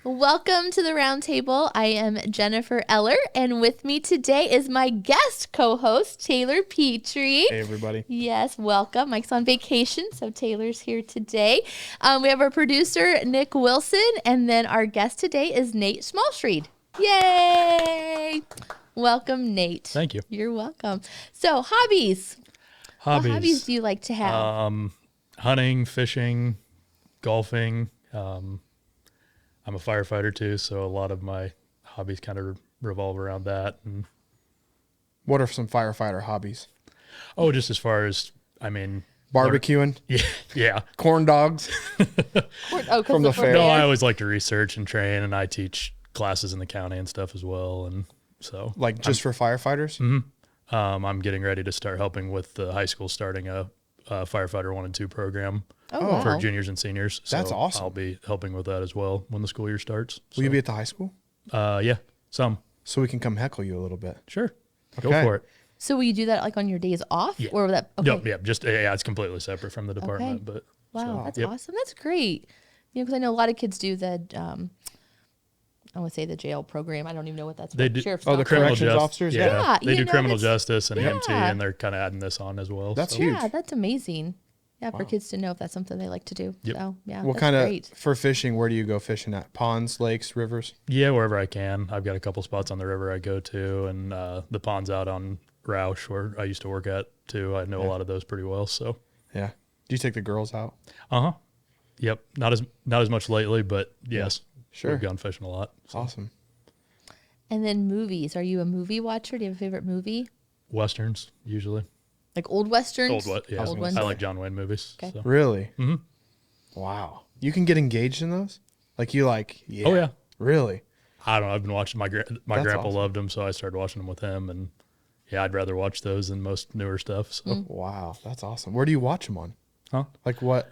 Welcome to the round table. I am Jennifer Eller, and with me today is my guest co-host, Taylor Petrie. Hey, everybody. Yes, welcome. Mike's on vacation, so Taylor's here today. We have our producer, Nick Wilson, and then our guest today is Nate Schmalzried. Yay! Welcome, Nate. Thank you. You're welcome. So, hobbies. What hobbies do you like to have? Hunting, fishing, golfing. I'm a firefighter too, so a lot of my hobbies kind of revolve around that. And What are some firefighter hobbies? just as far as, Barbecuing, yeah. corn dogs. From the fair. No, I always like to research and train, and I teach classes in the county and stuff as well. And so, Like just for firefighters? I'm getting ready to start helping with the high school starting a firefighter 1 and 2 program Wow. for juniors and seniors. So That's awesome. I'll be helping with that as well when the school year starts. Will you be at the high school? Yeah, some. So we can come heckle you a little bit. Sure. Okay. Go for it. So will you do that like on your days off? Yeah. Or will that? Okay. No, yeah, it's completely separate from the department. But Wow, that's yep. awesome. That's great. Because I know a lot of kids do the, I want to say the jail program. I don't even know what that's. They do. Sheriff's Oh, the office. corrections officers? Yeah, they you do know, criminal that's- justice and EMT, yeah. and they're kind of adding this on as well. That's so. huge. Yeah, that's amazing. Yeah, for kids to know if that's something they like to do. Yep. So yeah, What that's kind of, great. for fishing, where do you go fishing at? Ponds, lakes, rivers? Yeah, wherever I can. I've got a couple spots on the river I go to, and the ponds out on Roush, where I used to work at too. I know a lot of those pretty well. So Yeah. Do you take the girls out? Yep, not as much lately, but yes, Sure. we've gone fishing a lot. So. Awesome. And then movies. Are you a movie watcher? Do you have a favorite movie? Westerns usually. Like old westerns? Yeah, Old ones. I like John Wayne movies. Okay. So. Really? Mm-hmm. Wow. You can get engaged in those? Like you like, yeah. Oh yeah. Really? I don't know. I've been watching my That's grandpa awesome. loved them, so I started watching them with him, and yeah, I'd rather watch those than most newer stuff. So Wow. That's awesome. Where do you watch them on? Huh? Like what?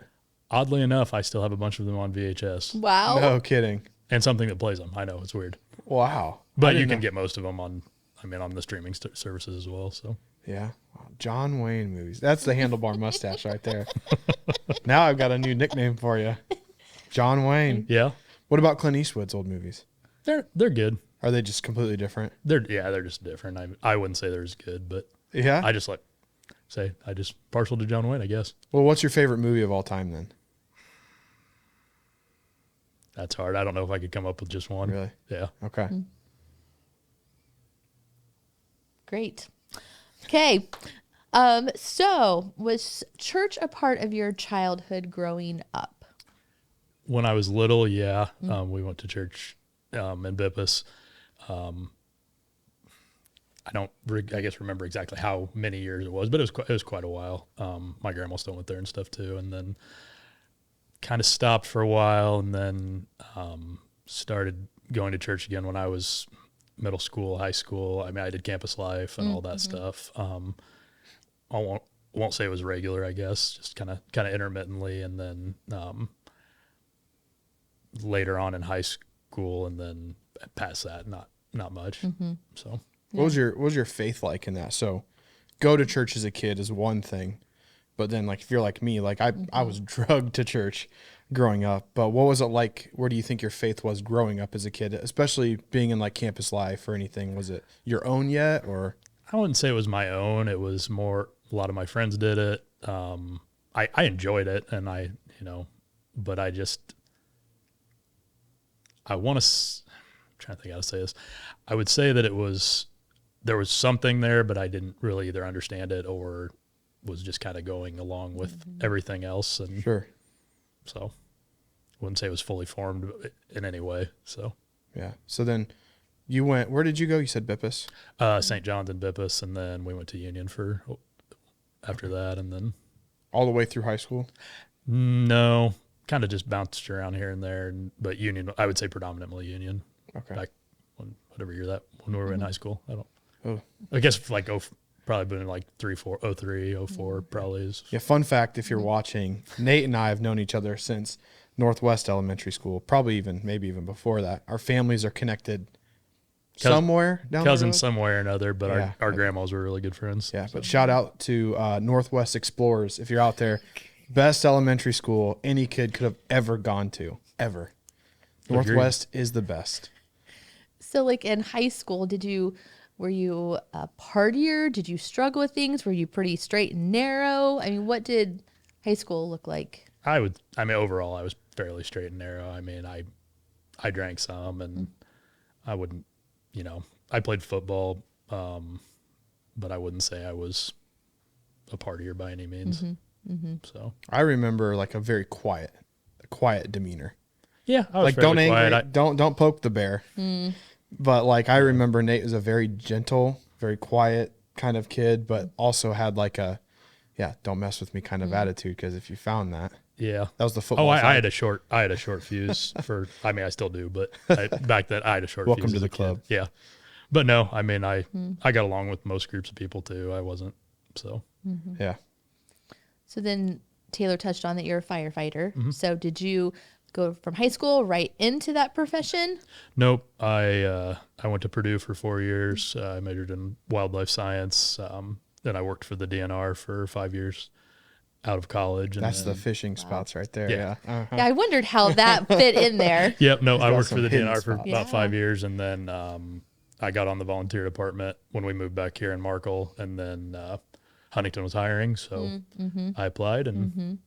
Oddly enough, I still have a bunch of them on VHS Wow. No kidding. and something that plays them. I know it's weird, Wow. I but you didn't can know. get most of them on the streaming services as well. So Yeah. Wow. John Wayne movies. That's the handlebar mustache right there. Now I've got a new nickname for you. John Wayne. yeah, What about Clint Eastwood's old movies? they're good. Are they just completely different? They're just different. I wouldn't say they're as good, but Yeah. I just partial to John Wayne, I guess. Well, what's your favorite movie of all time then? That's hard. I don't know if I could come up with just one. Really? Yeah. Okay. Great. Okay. So was church a part of your childhood growing up? When I was little, yeah, we went to church in Bippus. I don't, I guess, remember exactly how many years it was, but it was quite a while. My grandma still went there and stuff too, and then kind of stopped for a while, and then started going to church again when I was middle school, high school. I mean, I did campus life and all that stuff. I won't say it was regular, I guess, just kind of intermittently, and then later on in high school, and then past that, not much. So What was your faith like in that? So go to church as a kid is one thing, but then like if you're like me, like I was drugged to church growing up, but what was it like? Where do you think your faith was growing up as a kid, especially being in like campus life or anything? Was it your own yet, or? I wouldn't say it was my own. It was more, a lot of my friends did it. I enjoyed it, and but I want to, I'm trying to think how to say this. I would say that there was something there, but I didn't really either understand it or was just kind of going along with everything else. And Sure. so I wouldn't say it was fully formed in any way. So Yeah. So then you went, where did you go? You said Bippus? St. John's and Bippus, and then we went to Union after that, and then All the way through high school? no, kind of just bounced around here and there, but Union, I would say predominantly Union. Okay. Back whatever year when we were in high school. Oh. I guess like probably been like 03, 04 probably is. Yeah, fun fact, if you're watching, Nate and I have known each other since Northwest Elementary School, maybe even before that. Our families are connected somewhere down the Cousins road. somewhere or another, but Yeah. our grandmas were really good friends. Yeah, but shout out to Northwest Explorers if you're out there. Best elementary school any kid could have ever gone to, ever. Northwest is the best. So like in high school, were you a partier? Did you struggle with things? Were you pretty straight and narrow? I mean, what did high school look like? Overall, I was fairly straight and narrow. I mean, I drank some, and I wouldn't, I played football, but I wouldn't say I was a partier by any means. So I remember like a very quiet demeanor. yeah, I was Like fairly don't quiet. angry, don't poke the bear. But like I remember Nate was a very gentle, very quiet kind of kid, but also had like a don't mess with me kind of attitude, because if you found that Yeah. was the football. I had a short fuse for, I mean, I still do, but back then I had a short Welcome fuse. to as the a kid. club. Yeah. But no, I mean, I got along with most groups of people too. I wasn't, so. Yeah. So then Taylor touched on that you're a firefighter. So did you go from high school right into that profession? Nope. I went to Purdue for 4 years. I majored in wildlife science. Then I worked for the DNR for 5 years out of college. And That's the then, fishing spots right there. Yeah. Yeah. Uh-huh. Yeah, I wondered how that fit in there. Yep. No, I got worked for some the hidden DNR for spots. about Yeah. 5 years, and then I got on the volunteer department when we moved back here in Markle, and then Huntington was hiring, so I applied, and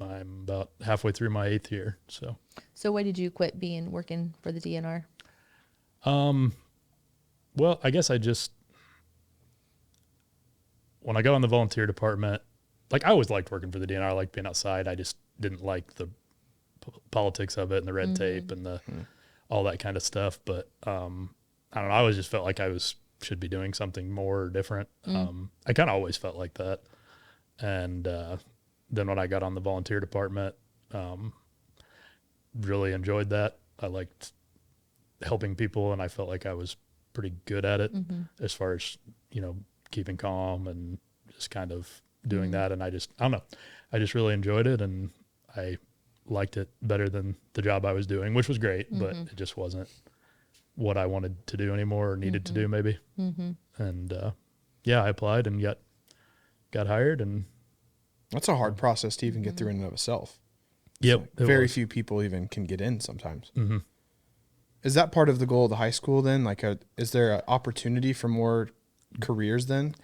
I'm about halfway through my 8th year. So, So why did you quit working for the DNR? well, I guess when I got on the volunteer department, like I always liked working for the DNR. I liked being outside. I just didn't like the politics of it and the red tape and all that kind of stuff. But I don't know. I always just felt like should be doing something more different. I kind of always felt like that. And then when I got on the volunteer department, really enjoyed that. I liked helping people, and I felt like I was pretty good at it as far as, keeping calm and just kind of doing that. And I don't know, I just really enjoyed it, and I liked it better than the job I was doing, which was great, but it just wasn't what I wanted to do anymore or needed to do maybe. And I applied and got hired, and That's a hard process to even get through in and of itself. yep, it Very was. few people even can get in sometimes. Mm-hmm. Is that part of the goal of the high school then? Like, is there an opportunity for more careers then?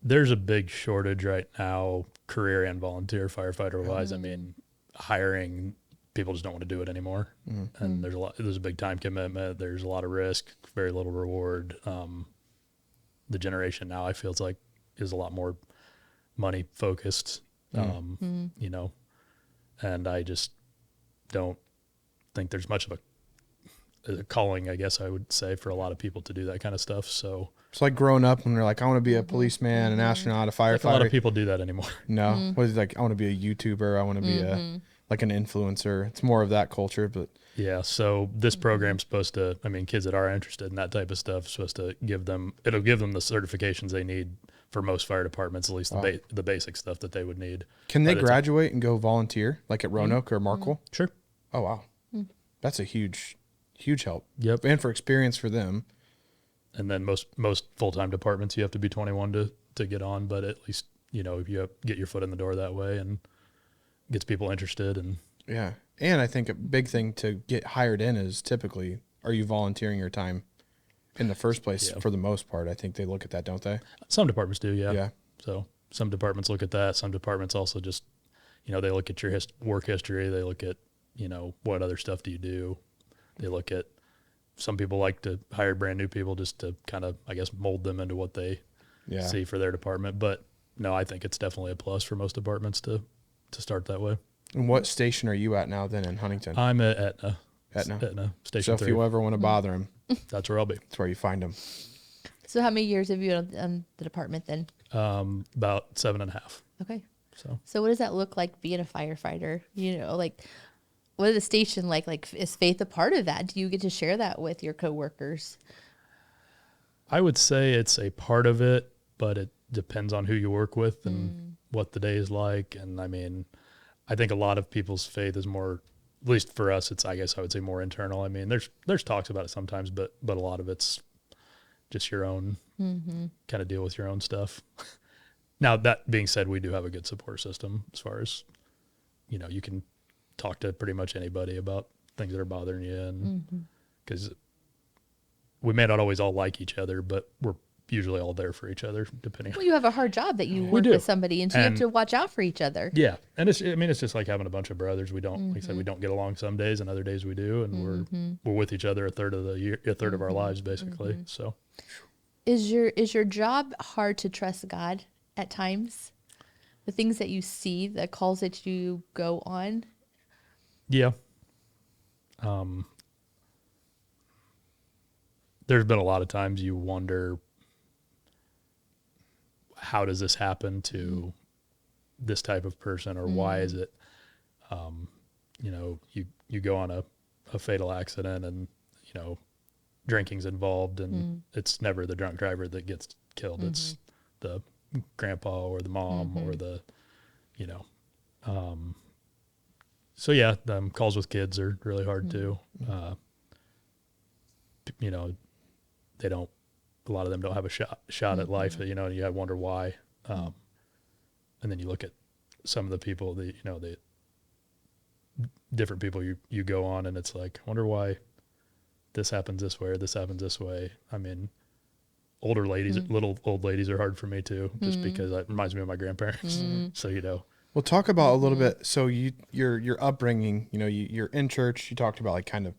There's a big shortage right now, career and volunteer firefighter wise. I mean, hiring people just don't want to do it anymore. And there's a big time commitment. There's a lot of risk, very little reward. The generation now, I feel is a lot more money focused, and I just don't think there's much of a calling, I guess I would say, for a lot of people to do that kind of stuff. So It's like growing up when they're like, I want to be a policeman, an astronaut, a firefighter. like a lot of people do that anymore. No, what is it, like I want to be a YouTuber. I want to be an influencer. It's more of that culture, but Yeah. So this program's supposed to, kids that are interested in that type of stuff, supposed to it'll give them the certifications they need for most fire departments, at least the basic stuff that they would need. can they By the time- graduate and go volunteer like at Roanoke or Markle? Sure. Oh wow, that's a huge help. Yep. And for experience for them. And then most full-time departments, you have to be 21 to get on, but at least, if you get your foot in the door that way and gets people interested. And Yeah. And I think a big thing to get hired in is typically, are you volunteering your time in the first place? Yeah. For the most part, I think they look at that, don't they? some departments do. Yeah. Yeah. So some departments look at that. Some departments also just, they look at your work history. They look at, what other stuff do you do? They look at, some people like to hire brand new people just to kind of, I guess, mold them into what they Yeah. see for their department. But no, I think it's definitely a plus for most departments to start that way. And what station are you at now then in Huntington? I'm at Etna. Etna. Etna, So Station if 3. you ever want to bother them, That's where I'll be. that's where you find them. So how many years have you been on the department then? About 7.5. Okay. So what does that look like being a firefighter? What is the station like? Like, is faith a part of that? Do you get to share that with your coworkers? I would say it's a part of it, but it depends on who you work with and what the day is like. And I think a lot of people's faith is more, at least for us, it's, I guess I would say, more internal. There's talks about it sometimes, but a lot of it's just your own kind of deal with your own stuff. Now, that being said, we do have a good support system as far as, you can talk to pretty much anybody about things that are bothering you, and because we may not always all like each other, but we're usually all there for each other, depending. Well, you have a hard job that you work do. with somebody, and so you have And- to watch out for each other. Yeah, and it's just like having a bunch of brothers. We don't, like I said, we don't get along some days, and other days we do, and we're with each other a third of the year, a third of our lives, basically. So, Is your job hard to trust God at times? The things that you see, the calls that you go on. yeah. There's been a lot of times you wonder, how does this happen to this type of person, or why is it, you go on a fatal accident, and, drinking's involved, and it's never the drunk driver that gets killed. It's the grandpa or the mom or the, so yeah, calls with kids are really hard too. They don't, a lot of them don't have a shot at life, you wonder why. And then you look at some of the people that, the different people you go on, and it's like, I wonder why this happens this way or this happens this way. I mean, older ladies, little old ladies are hard for me too, just because it reminds me of my grandparents. So, Well, talk about a little bit. So your upbringing, you're in church. You talked about like kind of,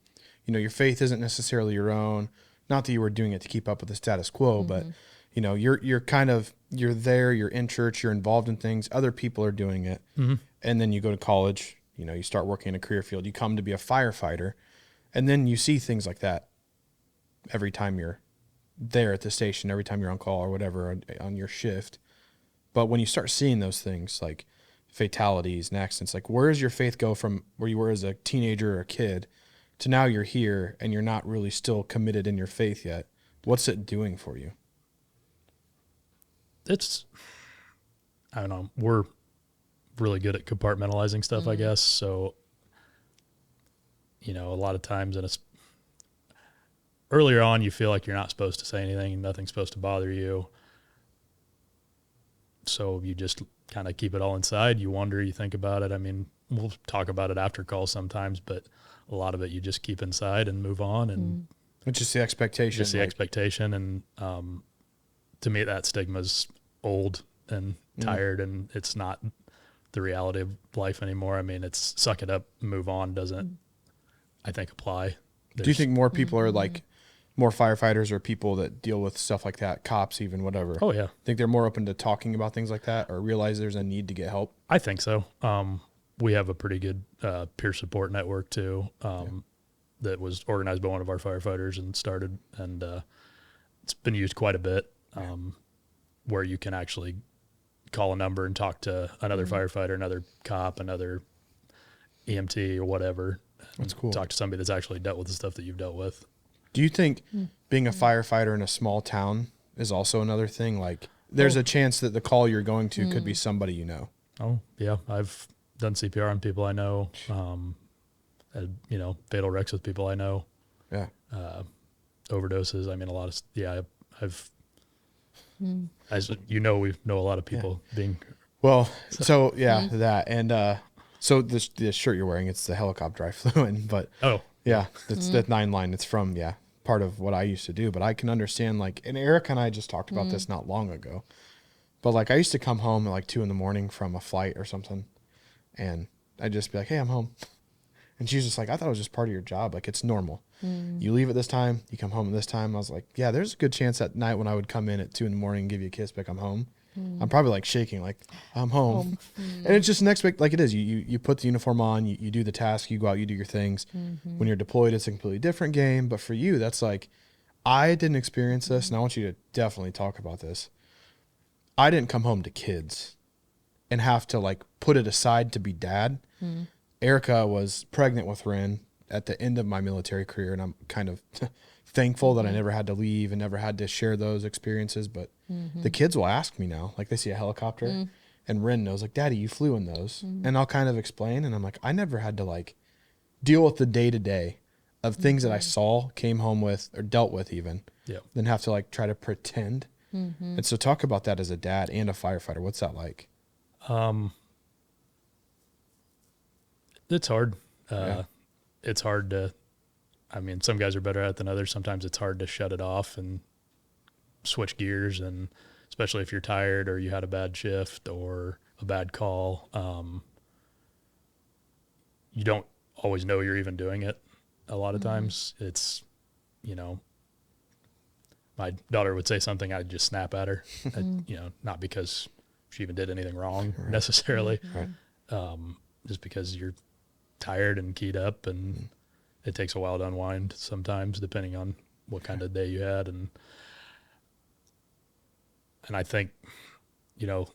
your faith isn't necessarily your own. Not that you were doing it to keep up with the status quo, but you're kind of, you're there, you're in church, you're involved in things. Other people are doing it. And then you go to college, you start working in a career field. You come to be a firefighter, and then you see things like that every time you're there at the station, every time you're on call or whatever on your shift. But when you start seeing those things like fatalities and accidents, like where does your faith go from where you were as a teenager or a kid to now you're here and you're not really still committed in your faith yet? What's it doing for you? I don't know. We're really good at compartmentalizing stuff, I guess. So, a lot of times, and it's earlier on, you feel like you're not supposed to say anything and nothing's supposed to bother you. So you just kind of keep it all inside. You wonder, you think about it. I mean, we'll talk about it after calls sometimes, but a lot of it you just keep inside and move on. And It's just the expectation. just the expectation. And to me, that stigma's old and tired, and it's not the reality of life anymore. I mean, it's suck it up, move on doesn't, I think, apply. Do you think more people are like more firefighters or people that deal with stuff like that, cops, even whatever? Oh, yeah. Think they're more open to talking about things like that or realize there's a need to get help? I think so. We have a pretty good peer support network too, that was organized by one of our firefighters and started, and it's been used quite a bit, where you can actually call a number and talk to another firefighter, another cop, another EMT or whatever. That's cool. Talk to somebody that's actually dealt with the stuff that you've dealt with. Do you think being a firefighter in a small town is also another thing? Like there's a chance that the call you're going to could be somebody you know. Oh, yeah. I've done CPR on people I know, had, fatal wrecks with people I know. Yeah. Overdoses. I mean, a lot of, I've, as we know a lot of people being. Well, so yeah, that. And so the shirt you're wearing, it's the helicopter I flew in, but yeah, it's that 9 line. It's from, part of what I used to do, but I can understand like, and Erica and I just talked about this not long ago, but like I used to come home at like 2 a.m. from a flight or something, and I'd just be like, hey, I'm home. And she's just like, I thought it was just part of your job. Like it's normal. You leave at this time, you come home at this time. I was like, yeah, there's a good chance that night when I would come in at 2 a.m. and give you a kiss back, I'm home. I'm probably like shaking, like I'm home. And it's just an expect, like it is. You put the uniform on, you do the task, you go out, you do your things. When you're deployed, it's a completely different game. But for you, that's like, I didn't experience this, and I want you to definitely talk about this. I didn't come home to kids and have to like put it aside to be dad. Erica was pregnant with Ren at the end of my military career, and I'm kind of thankful that I never had to leave and never had to share those experiences. But the kids will ask me now, like they see a helicopter and Ren knows like, Daddy, you flew in those. And I'll kind of explain. And I'm like, I never had to like deal with the day to day of things that I saw, came home with, or dealt with even, then have to like try to pretend. And so talk about that as a dad and a firefighter. What's that like? It's hard. it's hard to, I mean, some guys are better at it than others. Sometimes it's hard to shut it off and switch gears, and especially if you're tired or you had a bad shift or a bad call, you don't always know you're even doing it. A lot of times it's, you know, my daughter would say something, I'd just snap at her, you know, not because she even did anything wrong necessarily, just because you're tired and keyed up, and it takes a while to unwind sometimes, depending on what kind of day you had. And I think, you know,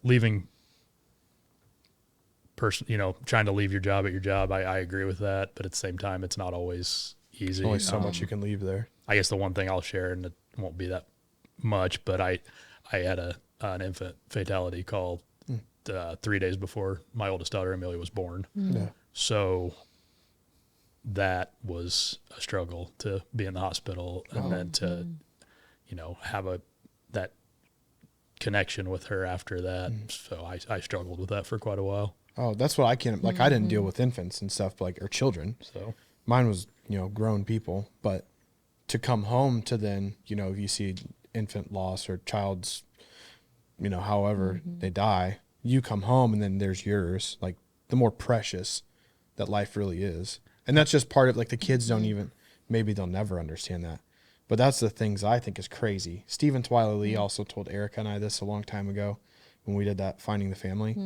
you know, trying to leave your job at your job, I agree with that, but at the same time, it's not always easy. There's only so much you can leave there. I guess the one thing I'll share, and it won't be that much, but I had an infant fatality call 3 days before my oldest daughter Amelia was born. Yeah. So that was a struggle, to be in the hospital and then to, you know, have that connection with her after that. So I struggled with that for quite a while. Oh, that's what I can't, like, I didn't deal with infants and stuff, like, or children. So Mine was, you know, grown people, but to come home to then, you know, if you see infant loss or child's, you know, however they die, you come home and then there's yours, like, the more precious that life really is. And that's just part of, like, the kids don't even, maybe they'll never understand that. But that's the things I think is crazy. Stephen Twyla Lee also told Erica and I this a long time ago when we did that Finding the Family,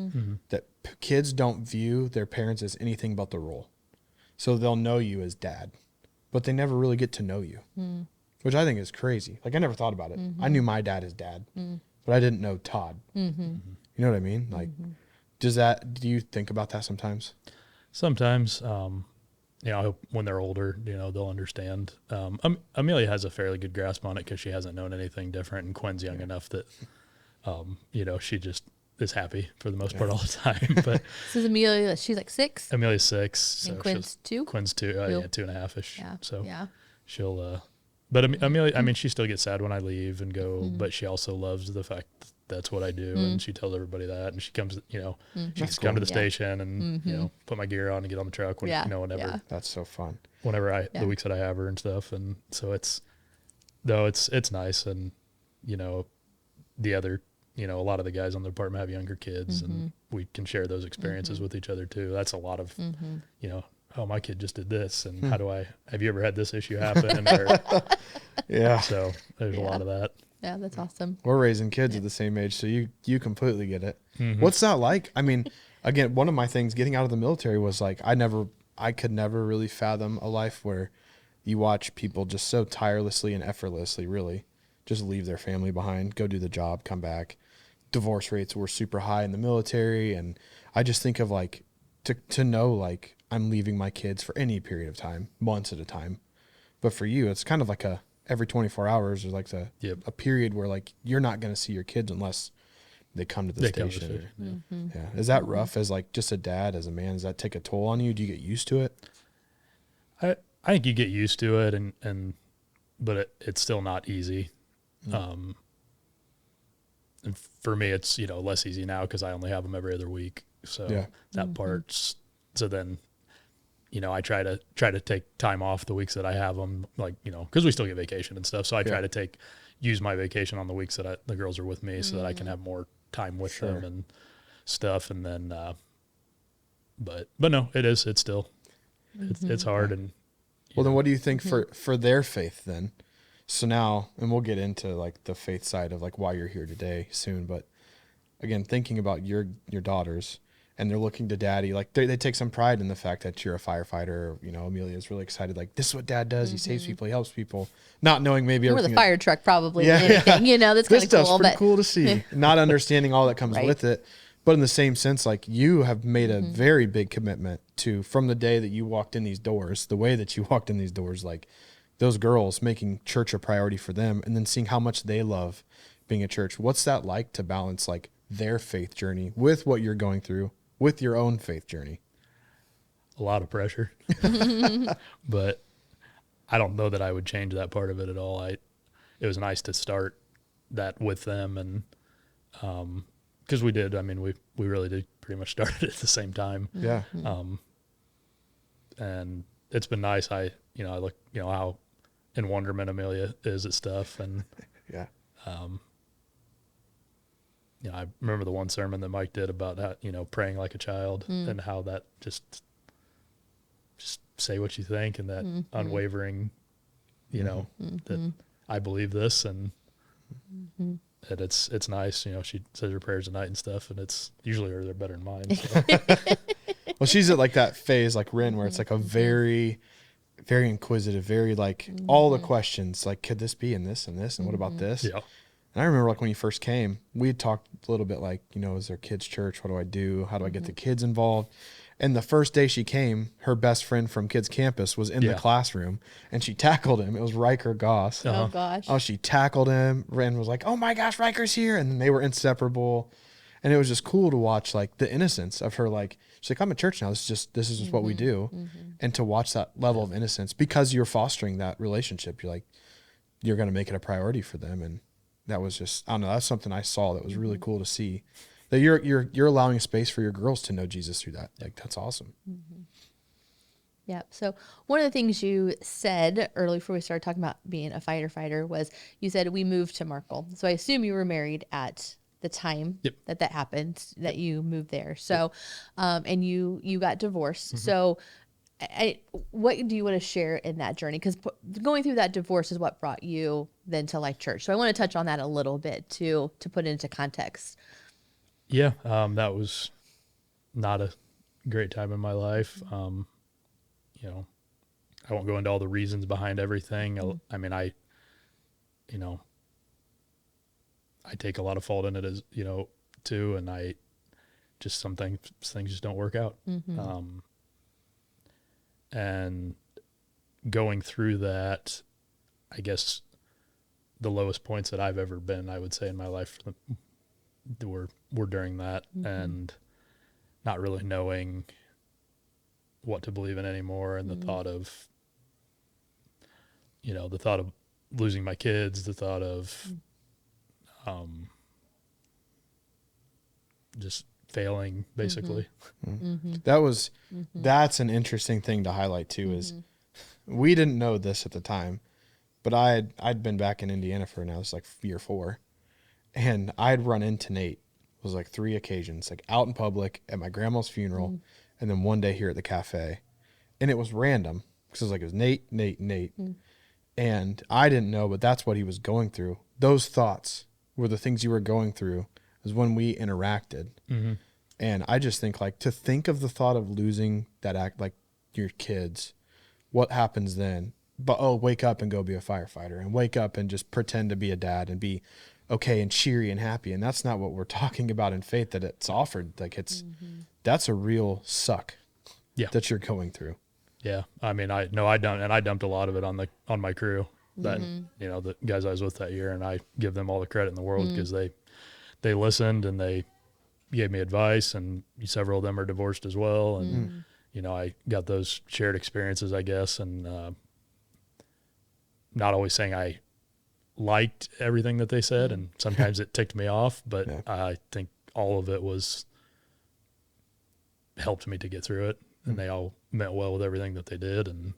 that kids don't view their parents as anything but the role. So they'll know you as dad, but they never really get to know you, which I think is crazy. Like, I never thought about it. I knew my dad as dad, but I didn't know Todd. You know what I mean? Like, do you think about that sometimes? sometimes, you know, I hope when they're older, you know, they'll understand. Amelia has a fairly good grasp on it because she hasn't known anything different, and Quinn's young enough that, you know, she just is happy for the most part all the time. But This is Amelia. She's like 6. Amelia's 6. And Quinn's 2? Quinn's 2, Two. yeah, 2.5-ish. Yeah. So yeah. she'll, but Amelia, I mean, she still gets sad when I leave and go, but she also loves the fact that that's what I do. And she tells everybody that, and she comes, you know, she That's can come to the cool. station and, you know, put my gear on and get on the truck when, Yeah. you know, whenever, Yeah. That's so fun. whenever Yeah. the weeks that I have her and stuff. And so it's nice. And, you know, the other, you know, a lot of the guys on the department have younger kids, and we can share those experiences with each other too. That's a lot of, you know, oh, my kid just did this, and have you ever had this issue happen? Yeah. So there's a Yeah. lot of that. Yeah, that's awesome. We're raising kids at the same age, so you completely get it. What's that like? I mean, again, one of my things getting out of the military was like I could never really fathom a life where you watch people just so tirelessly and effortlessly really just leave their family behind, go do the job, come back. Divorce rates were super high in the military, and I just think of like to know like I'm leaving my kids for any period of time, months at a time. But for you, it's kind of like every 24 hours or like a period where like you're not going to see your kids unless they come to the station. Yeah. Is that rough as like just a dad, as a man? Does that take a toll on you? Do you get used to it? I think you get used to it, but it's still not easy. And for me, it's, you know, less easy now because I only have them every other week. So that part's, so then, you know, I try to take time off the weeks that I have them, like, you know, because we still get vacation and stuff. So I try to use my vacation on the weeks that the girls are with me, so that I can have more time with them and stuff. And then, but no, it's still, it's hard. And Well, then what do you think for their faith then? So now, and we'll get into like the faith side of like why you're here today soon, but again, thinking about your daughters, and they're looking to daddy, like they take some pride in the fact that you're a firefighter. You know, Amelia's really excited, like, this is what dad does. He saves people, he helps people, not knowing maybe We're the everything. fire truck probably. You know, that's kind This of stuff's cool. pretty But cool to see, not understanding all that comes Right. with it. But in the same sense, like you have made a very big commitment to, from the day that you walked in these doors, the way that you walked in these doors, like those girls, making church a priority for them, and then seeing how much they love being at church. What's that like to balance like their faith journey with what you're going through with your own faith journey? a lot of pressure, but I don't know that I would change that part of it at all. It was nice to start that with them, and because we did. I mean, we really did pretty much start it at the same time. Yeah. And it's been nice. I look, how in wonderment Amelia is at stuff. And, Yeah. I remember the one sermon that Mike did about how, praying like a child and how that just say what you think, and that unwavering, that I believe this, and that it's nice. She says her prayers at night and stuff, and it's usually they're better than mine. So. Well, she's at like that phase like Rin, where it's like a very, very inquisitive, very like all the questions, like, could this be in this and this, and what about this? Yeah. And I remember like when you first came, we had talked a little bit like, is there kids' church? What do I do? How do I get the kids involved? And the first day she came, her best friend from kids campus was in the classroom, and she tackled him. It was Riker Goss. Oh gosh. Oh, she tackled him. Ren was like, oh my gosh, Riker's here. And then they were inseparable. And it was just cool to watch like the innocence of her. Like, she's like, I'm at church now. This is just what we do. And to watch that level of innocence, because you're fostering that relationship, you're going to make it a priority for them. And that was just, I don't know, that's something I saw that was really cool to see, that you're allowing space for your girls to know Jesus through that. Like, that's awesome. Yeah. So one of the things you said early before we started talking about being a fighter was you said we moved to Markle. So I assume you were married at the time that happened, that you moved there. So, and you got divorced. So what do you want to share in that journey? Because going through that divorce is what brought you then to Life Church. So I want to touch on that a little bit to put it into context. Yeah. That was not a great time in my life. I won't go into all the reasons behind everything. I mean, I take a lot of fault in it, as too, and I just things just don't work out. And going through that, I guess the lowest points that I've ever been, I would say, in my life were during that, and not really knowing what to believe in anymore, and the thought of losing my kids, the thought of just failing, basically. That's an interesting thing to highlight too, is we didn't know this at the time, but I'd been back in Indiana for now, it's like year 4, and I'd run into Nate. It was like 3 occasions, like out in public, at my grandma's funeral, and then one day here at the cafe. And it was random, because it was Nate. And I didn't know, but that's what he was going through. Those thoughts were the things you were going through, is when we interacted. And I just think, like, to think of the thought of losing that like your kids, what happens then? But wake up and go be a firefighter, and wake up and just pretend to be a dad and be okay and cheery and happy. And that's not what we're talking about in faith, that it's offered. Like, that's a real suck that you're going through. Yeah. I mean, I dumped a lot of it on my crew, that, the guys I was with that year, and I give them all the credit in the world, because they listened and they gave me advice, and several of them are divorced as well. And, I got those shared experiences, I guess, and not always saying I liked everything that they said, and sometimes it ticked me off, but I think all of it helped me to get through it, and they all meant well with everything that they did, and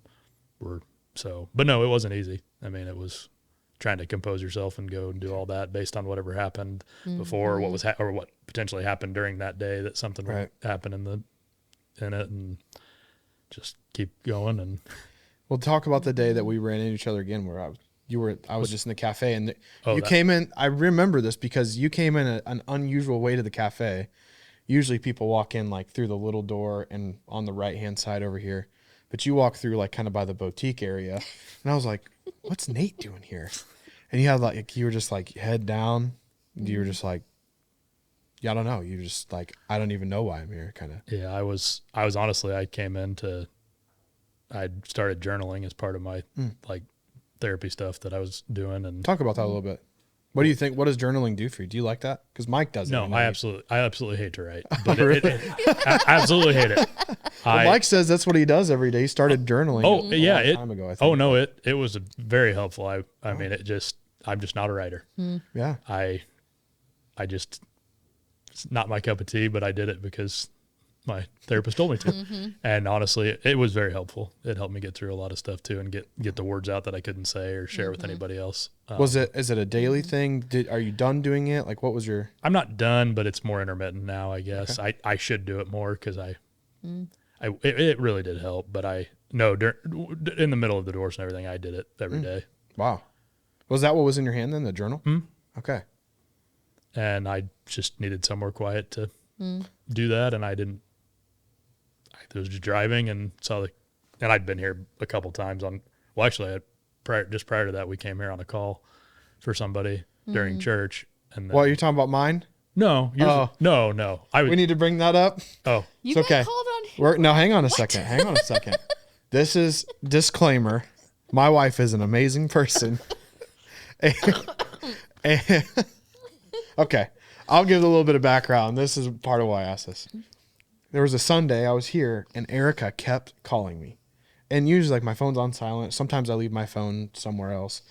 but no, it wasn't easy. I mean, it was trying to compose yourself and go and do all that based on whatever happened before, what was or what potentially happened during that day, that something would happen in it, and just keep going. And we'll talk about the day that we ran into each other again, where I was just in the cafe, and you came in. I remember this because you came in an unusual way to the cafe. Usually people walk in like through the little door and on the right-hand side over here, but you walk through like kind of by the boutique area. And I was like, what's Nate doing here? And you were just like head down. You were just like, I don't know. You just like, I don't even know why I'm here, kind of. Yeah, I was honestly, I'd started journaling as part of my like therapy stuff that I was doing. And talk about that a little bit. What do you think? What does journaling do for you? Do you like that? Because Mike doesn't. No, I absolutely hate to write. But I absolutely hate it. Well, Mike says that's what he does every day. He started journaling. Oh yeah, a long time ago, I think. Oh no, it was very helpful. I mean, I'm just not a writer. Yeah. I just, it's not my cup of tea, but I did it because, my therapist told me to. And honestly, it was very helpful. It helped me get through a lot of stuff too, and get the words out that I couldn't say or share with anybody else. Is it a daily thing? Are you done doing it? Like, what was your? I'm not done, but it's more intermittent now, I guess. Okay. I should do it more because it really did help. But in the middle of the divorce and everything, I did it every day. Wow. Was that what was in your hand then? The journal? Okay. And I just needed somewhere quiet to do that. And I was just driving and and I'd been here a couple times actually just prior to that, we came here on a call for somebody during church. And then, Well, you're talking about mine? no. No. We need to bring that up. Oh, You It's got okay. called on. No, hang on a second. Hang on a second. This is disclaimer. My wife is an amazing person. Okay. I'll give a little bit of background. This is part of why I asked this. There was a Sunday I was here and Erica kept calling me. And usually like my phone's on silent. Sometimes I leave my phone somewhere else.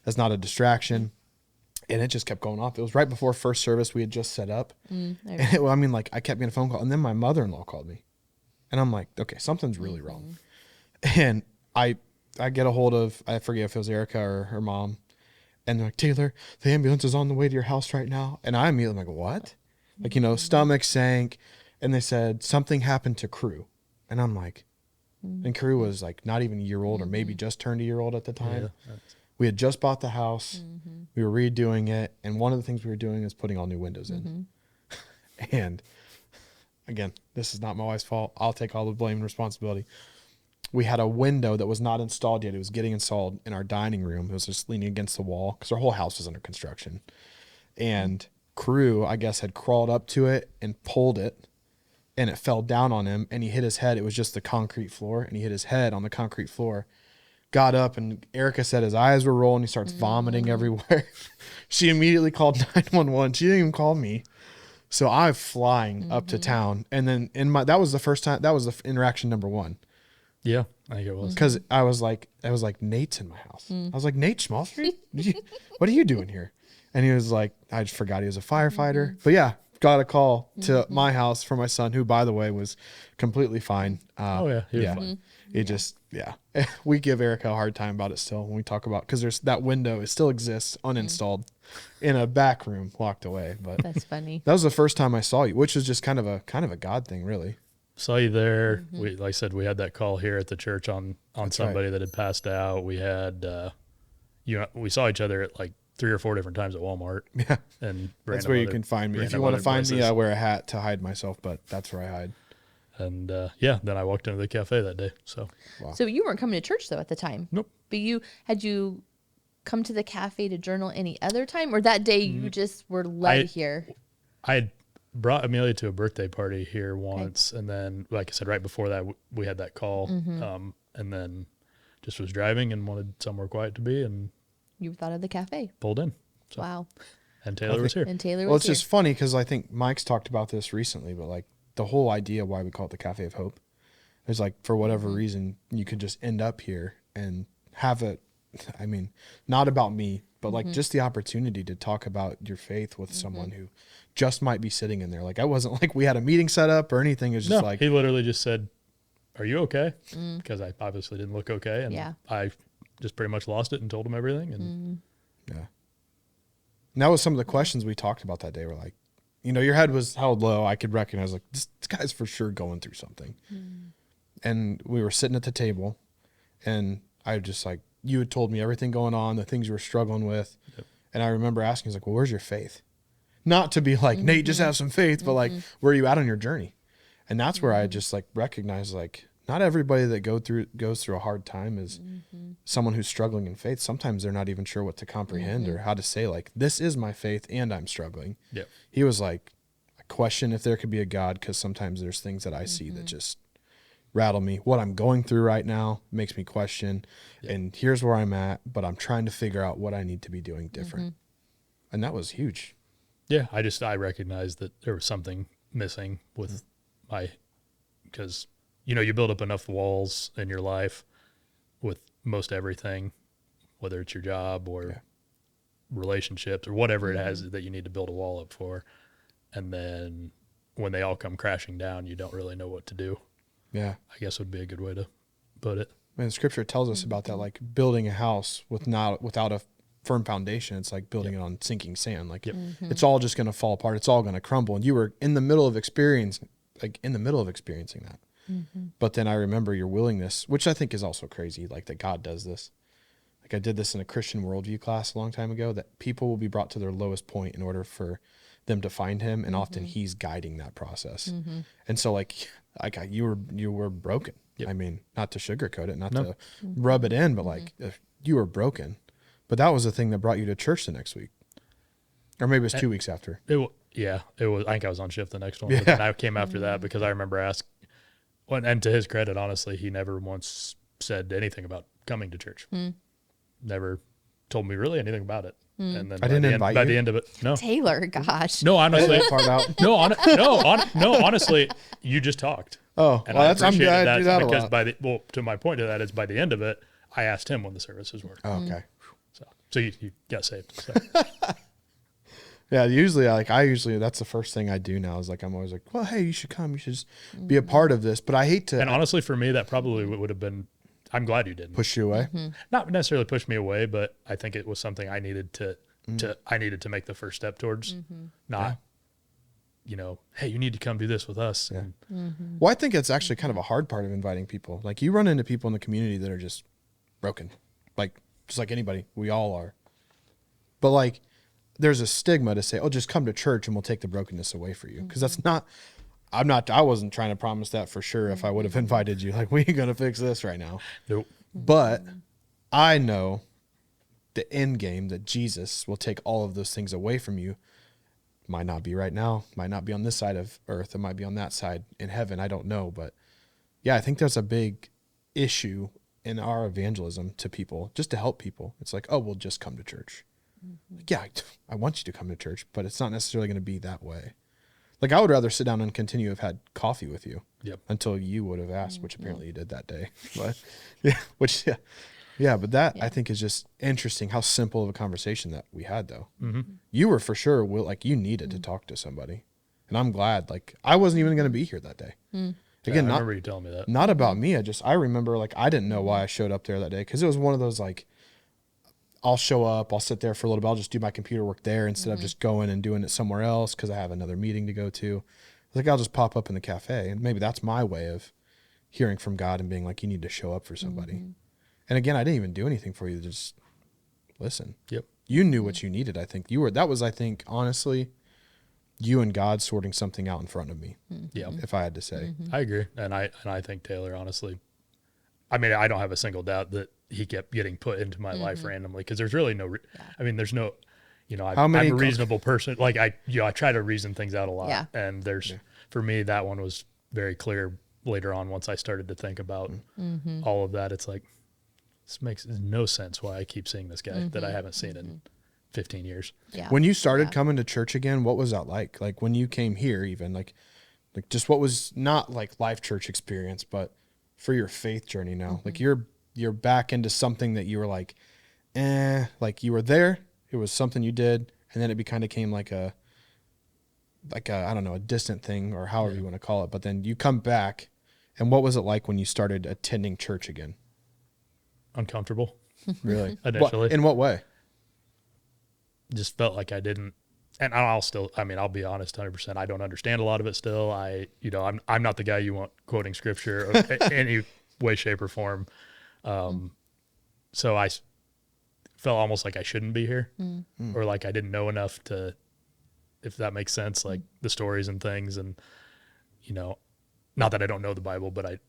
That's not a distraction. And it just kept going off. It was right before first service we had just set up. And I kept getting a phone call. And then my mother-in-law called me. And I'm like, okay, something's really wrong. And I get a hold of, I forget if it was Erica or her mom. And they're like, Taylor, the ambulance is on the way to your house right now. And I immediately am like, what? Like, stomach sank. And they said something happened to Crew. And I'm like, and Crew was like not even a year old or maybe just turned a year old at the time. yeah. We had just bought the house. We were redoing it. And one of the things we were doing is putting all new windows in. And again, this is not my wife's fault. I'll take all the blame and responsibility. We had a window that was not installed yet. It was getting installed in our dining room. It was just leaning against the wall because our whole house was under construction. And Crew, I guess, had crawled up to it and pulled it. And it fell down on him. And he hit his head. It was just the concrete floor. And he hit his head on the concrete floor. Got up and Erica said his eyes were rolling. He starts vomiting everywhere. She immediately called 911. She didn't even call me. So I'm flying up to town. And then that was the first time, that was the interaction number one. Yeah, I think it was. Because I was like, Nate's in my house. I was like, Nate Schmalzried? What are you doing here? And he was like, I just forgot he was a firefighter. But yeah, got a call to my house for my son, who, by the way, was completely fine. He was fine. It just, we give Erica a hard time about it still when we talk about, because there's that window, it still exists uninstalled in a back room locked away. But That's funny. that was the first time I saw you, which was just kind of a God thing, really. Saw you there. Like I said, we had that call here at the church on somebody that had passed out. We had, we saw each other at like 3 or 4 different times at Walmart. Yeah. And that's where you can find me. If you want to find me, I wear a hat to hide myself, but that's where I hide. And then I walked into the cafe that day. So, Wow. So you weren't coming to church though at the time. Nope. But had you come to the cafe to journal any other time, or that day you just were led here? I had brought Amelia to a birthday party here once, and then, like I said, right before that, we had that call, and then just was driving and wanted somewhere quiet to be, and You thought of the cafe. pulled in. So, Wow. and Taylor was here. And Taylor Well, was it's just funny because I think Mike's talked about this recently, but like the whole idea why we call it the Cafe of Hope is like, for whatever reason, you could just end up here and have it. I mean, not about me, but like just the opportunity to talk about your faith with someone who just might be sitting in there. Like, I wasn't like we had a meeting set up or anything. It was just like, he literally just said, "Are you okay?" Because I obviously didn't look okay, and I just pretty much lost it and told him everything. And yeah. And that was some of the questions we talked about that day. We're like, your head was held low. I could recognize like this guy's for sure going through something. And we were sitting at the table, and I just like, you had told me everything going on, the things you were struggling with. Yep. And I remember asking, he's like, well, where's your faith? Not to be like, Nate, just have some faith, but like, where are you at on your journey? And that's where I just like recognize, like, not everybody that goes through a hard time is someone who's struggling in faith. Sometimes they're not even sure what to comprehend or how to say, like, this is my faith and I'm struggling. Yep. He was like, I question if there could be a God, because sometimes there's things that I see that just rattle me. What I'm going through right now makes me question, and here's where I'm at, but I'm trying to figure out what I need to be doing different. And that was huge. yeah, I recognized that there was something missing with because you build up enough walls in your life with most everything, whether it's your job or relationships or whatever it has that you need to build a wall up for. And then when they all come crashing down, you don't really know what to do. Yeah. I guess would be a good way to put it. And scripture tells us about that, like building a house without a firm foundation. It's like building it on sinking sand. Like it's all just going to fall apart. It's all going to crumble. And you were in the middle of experiencing that. But then I remember your willingness, which I think is also crazy, like that God does this. Like I did this in a Christian worldview class a long time ago, that people will be brought to their lowest point in order for them to find him. And often he's guiding that process. And so you were broken. Yep. I mean, not to sugarcoat it, not to rub it in, but like you were broken. But that was the thing that brought you to church the next week. Or maybe it was 2 weeks after. It was. I think I was on shift the next one. Yeah. But then I came after that because I remember asking, and to his credit, honestly, he never once said anything about coming to church. Never told me really anything about it. And then I didn't invite by you? the end of it, no. Taylor, gosh. No, honestly. That part out. No, honestly, you just talked. Oh, And well, I I'm appreciated glad I do that a because lot. to my point to that is by the end of it, I asked him when the services were. Oh, okay. So you got saved. So. Yeah, usually that's the first thing I do now is like I'm always like, well, hey, you should come. You should just be a part of this. But I hate to And honestly, for me, that probably would have been. I'm glad you didn't. push you away. Not necessarily push me away, but I think it was something I needed to make the first step towards. Not, hey, you need to come do this with us. Yeah. And Well, I think it's actually kind of a hard part of inviting people. Like you run into people in the community that are just broken, like just like anybody. We all are. But like, there's a stigma to say, oh, just come to church and we'll take the brokenness away for you. Because that's not. I wasn't trying to promise that for sure. If I would have invited you, like, we ain't gonna fix this right now. Nope. But I know the end game that Jesus will take all of those things away from you. Might not be right now, might not be on this side of earth, it might be on that side in heaven. I don't know. But yeah, I think there's a big issue in our evangelism to people, just to help people. It's like, oh, we'll just come to church. Like, yeah, I want you to come to church, but it's not necessarily going to be that way. Like I would rather sit down and continue to have had coffee with you until you would have asked, which apparently you did that day. But but that I think is just interesting how simple of a conversation that we had though. You were for sure you needed to talk to somebody, and I'm glad. Like I wasn't even going to be here that day. Again, I remember you telling me that. Not about me. I remember like I didn't know why I showed up there that day because it was one of those like I'll show up, I'll sit there for a little bit, I'll just do my computer work there instead of just going and doing it somewhere else because I have another meeting to go to. Like I'll just pop up in the cafe, and maybe that's my way of hearing from God and being like, you need to show up for somebody. And again, I didn't even do anything for you, just listen. Yep. You knew what you needed. I think honestly, you and God sorting something out in front of me. Yeah. If I had to say. I agree. And I think Taylor, honestly, I mean, I don't have a single doubt that he kept getting put into my life randomly because there's really no, there's no, I'm a reasonable person. Like I try to reason things out a lot. Yeah. And for me, that one was very clear later on once I started to think about all of that. It's like, this makes no sense why I keep seeing this guy that I haven't seen in 15 years. Yeah. When you started coming to church again, what was that like? Like when you came here even, like just what was not like life church experience, but for your faith journey now? Like you're back into something that you were like you were there, it was something you did, and then it kind of came like a I don't know, a distant thing or however you want to call it. But then you come back, and what was it like when you started attending church again? Uncomfortable. Really? Initially. In what way? Just felt like I didn't, and I'll be honest, 100%. I don't understand a lot of it still. I'm not the guy you want quoting scripture or any way, shape, or form. So I felt almost like I shouldn't be here, or like I didn't know enough to, if that makes sense, like the stories and things, and not that I don't know the Bible, but I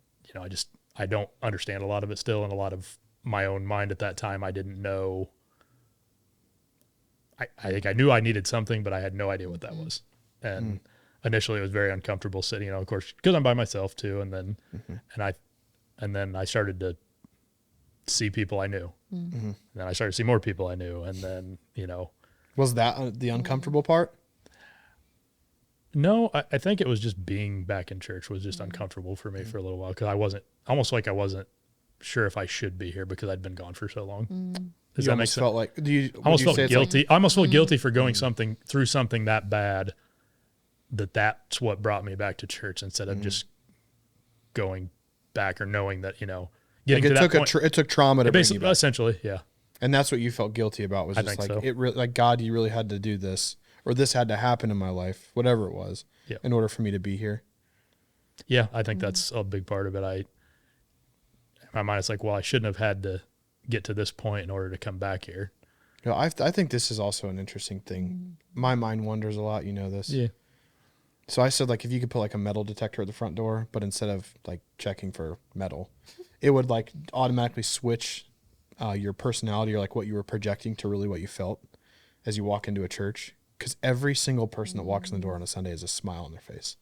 don't understand a lot of it still, and a lot of my own mind at that time, I didn't know. I think I knew I needed something, but I had no idea what that was. And initially it was very uncomfortable sitting, of course, because I'm by myself too. And then, and then I started to see people I knew. And then I started to see more people I knew. And then, Was that the uncomfortable part? No, I think it was just being back in church was just uncomfortable for me for a little while. Cause I wasn't sure if I should be here because I'd been gone for so long. Does that make sense? Felt like, I almost felt guilty. I almost felt guilty for going through something that bad that's what brought me back to church instead of just going back or knowing that, getting Like to that point. it took trauma to bring you Basically, back. essentially, yeah. And that's what you felt guilty about, was I just think like so. it really, like, God, you really had to do this, or this had to happen in my life, whatever it was, Yep. in order for me to be here. Yeah, I think that's a big part of it. In my mind, it's like, well, I shouldn't have had to get to this point in order to come back here. You know, I think this is also an interesting thing. My mind wanders a lot, you know this. Yeah. So I said, like, if you could put like a metal detector at the front door, but instead of like checking for metal, it would like automatically switch your personality, or like what you were projecting, to really what you felt as you walk into a church. Because every single person that walks in the door on a Sunday has a smile on their face.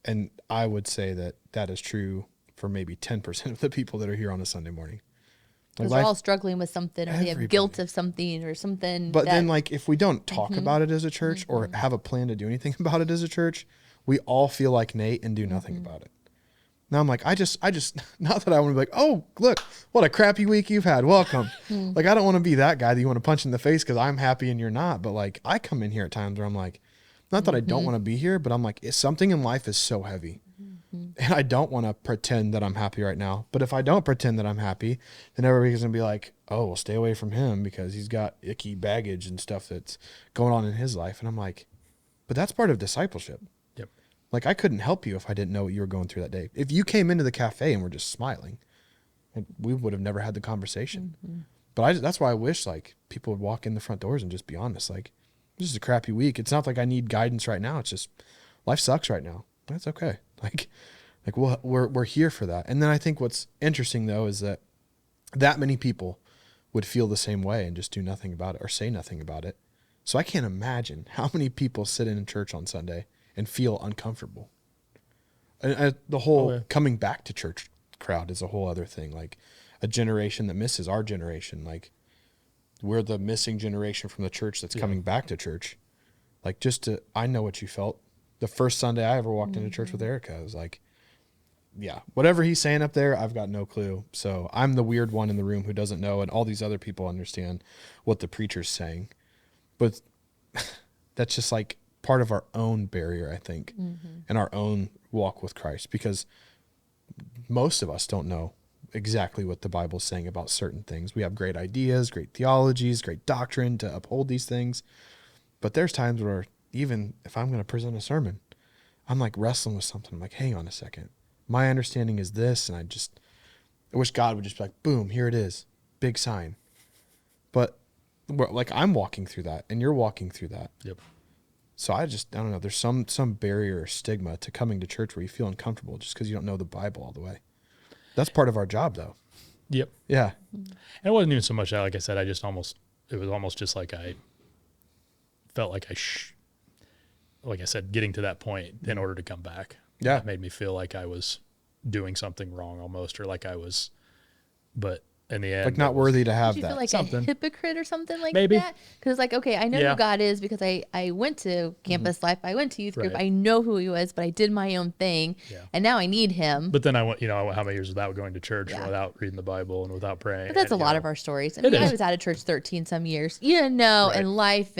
And I would say that that is true for maybe 10% of the people that are here on a Sunday morning. Like, Because we're all struggling with something, or they have guilt of something or something. But then, like, if we don't talk about it as a church, or have a plan to do anything about it as a church, we all feel like Nate and do nothing about it. Now I'm like, I just, not that I want to be like, oh, look, what a crappy week you've had. Welcome. Like, I don't want to be that guy that you want to punch in the face because I'm happy and you're not. But like, I come in here at times where I'm like, not that I don't want to be here, but I'm like, something in life is so heavy. And I don't want to pretend that I'm happy right now. But if I don't pretend that I'm happy, then everybody's going to be like, oh, well, stay away from him because he's got icky baggage and stuff that's going on in his life. And I'm like, but that's part of discipleship. Yep. Like, I couldn't help you if I didn't know what you were going through that day. If you came into the cafe and were just smiling, we would have never had the conversation. But that's why I wish, like, people would walk in the front doors and just be honest. Like, this is a crappy week. It's not like I need guidance right now. It's just life sucks right now. That's okay. Like we're here for that. And then I think what's interesting though is that many people would feel the same way and just do nothing about it or say nothing about it. So I can't imagine how many people sit in church on Sunday and feel uncomfortable. And the whole coming back to church crowd is a whole other thing. Like, a generation that misses our generation. Like, we're the missing generation from the church that's coming back to church. Like, I know what you felt. The first Sunday I ever walked into church with Erica, I was like, yeah, whatever he's saying up there, I've got no clue. So I'm the weird one in the room who doesn't know, and all these other people understand what the preacher's saying. But that's just like part of our own barrier, I think, and our own walk with Christ, because most of us don't know exactly what the Bible's saying about certain things. We have great ideas, great theologies, great doctrine to uphold these things. But there's times where, even if I'm going to present a sermon, I'm like wrestling with something. I'm like, hang on a second. My understanding is this. And I wish God would just be like, boom, here it is. Big sign. But like, I'm walking through that and you're walking through that. Yep. So I don't know. There's some barrier or stigma to coming to church where you feel uncomfortable just because you don't know the Bible all the way. That's part of our job though. Yep. Yeah. And it wasn't even so much that, like I said, it was almost just like I felt like like I said, getting to that point in order to come back. Yeah. It made me feel like I was doing something wrong almost, or like but in the end, Like, not worthy to have Did you that. feel like Something. a hypocrite or something like Maybe. that? Because, like, okay, I know Yeah. who God is because I went to campus life, I went to youth group, Right. I know who he was, but I did my own thing, Yeah. and now I need him. But then I went how many years without going to church Yeah. and without reading the Bible and without praying. But that's a and, lot of our stories. I It mean, I is. was out of church 13 some years, and life,